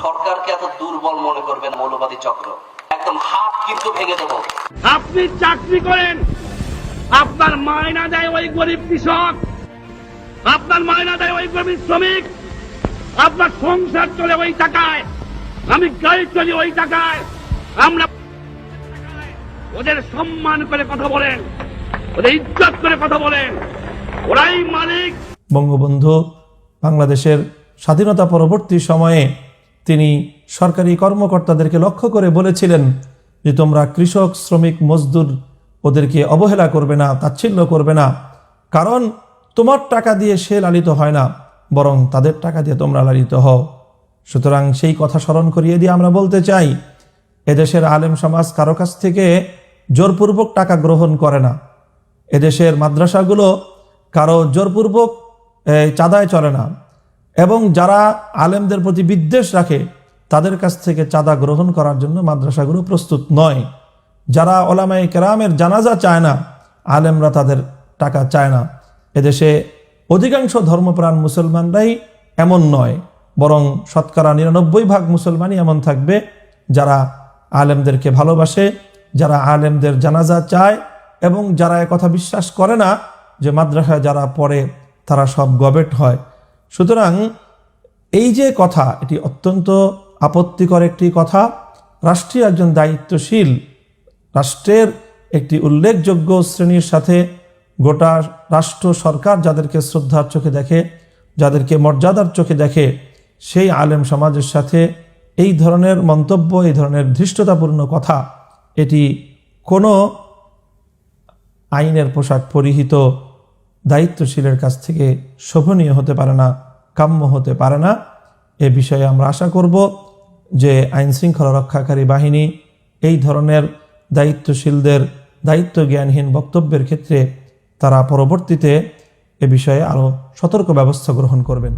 সরকারকে এত দুর্বল মনে করবেন মৌলবাদী চক্র, একদম হাত কিন্তু ভেঙে দেব। আপনি চাকরি করেন, আপনার মায়না দেয় ওই গরিব কৃষক, আপনার মায়না দেয় ওই গরিব শ্রমিক, আপনার সংসার চলে ওই টাকায়, আমি গাড়ি চলি ওই টাকায়। আমরা ওদের সম্মান করে কথা বলেন, ওদের ইজ্জত করে কথা বলেন, ওরাই মালিক। বঙ্গবন্ধু বাংলাদেশের স্বাধীনতা পরবর্তী সময়ে তিনি সরকারি কর্মকর্তাদেরকে লক্ষ্য করে বলেছিলেন যে তোমরা কৃষক, শ্রমিক, মজদুর ওদেরকে অবহেলা করবে না, তাচ্ছিল্য করবে না, কারণ তোমার টাকা দিয়ে সে লালিত হয় না, বরং তাদের টাকা দিয়ে তোমরা লালিত হও। সুতরাং সেই কথা স্মরণ করিয়ে দিয়ে আমরা বলতে চাই, এদেশের আলেম সমাজ কারো কাছ থেকে জোরপূর্বক টাকা গ্রহণ করে না। এদেশের মাদ্রাসাগুলো কারো জোরপূর্বক চাঁদায় চলে না, এবং যারা আলেমদের প্রতি বিদ্বেষ রাখে তাদের কাছ থেকে চাঁদা গ্রহণ করার জন্য মাদ্রাসাগুলো প্রস্তুত নয়। যারা ওলামায়ে কেরামের জানাজা চায় না, আলেমরা তাদের টাকা চায় না। এদেশে অধিকাংশ ধর্মপ্রাণ মুসলমানরাই এমন নয়, বরং শতকরা 99% মুসলমানই এমন থাকবে যারা আলেমদেরকে ভালোবাসে, যারা আলেমদের জানাজা চায়, এবং যারা একথা বিশ্বাস করে না যে মাদ্রাসায় যারা পড়ে তারা সব গবেট হয়। সুতরাং এই যে কথা, এটি অত্যন্ত আপত্তিকর একটি কথা। রাষ্ট্রীয় একজন দায়িত্বশীল, রাষ্ট্রের একটি উল্লেখযোগ্য শ্রেণীর সাথে গোটা রাষ্ট্র সরকার যাদেরকে শ্রদ্ধার চোখে দেখে, যাদেরকে মর্যাদার চোখে দেখে, সেই আলেম সমাজের সাথে এই ধরনের মন্তব্য, এই ধরনের ধৃষ্টতাপূর্ণ কথা, এটি কোনো আইনের পোশাক পরিহিত দায়িত্বশীলের কাছ থেকে শোভনীয় হতে পারে না, কাম্য হতে পারে না। এ বিষয়ে আমরা আশা করব যে আইন শৃঙ্খলা রক্ষাকারী বাহিনী এই ধরনের দায়িত্বশীলদের দায়িত্ব জ্ঞানহীন বক্তব্যের ক্ষেত্রে তারা পরবর্তীতে এ বিষয়ে আরও সতর্ক ব্যবস্থা গ্রহণ করবেন।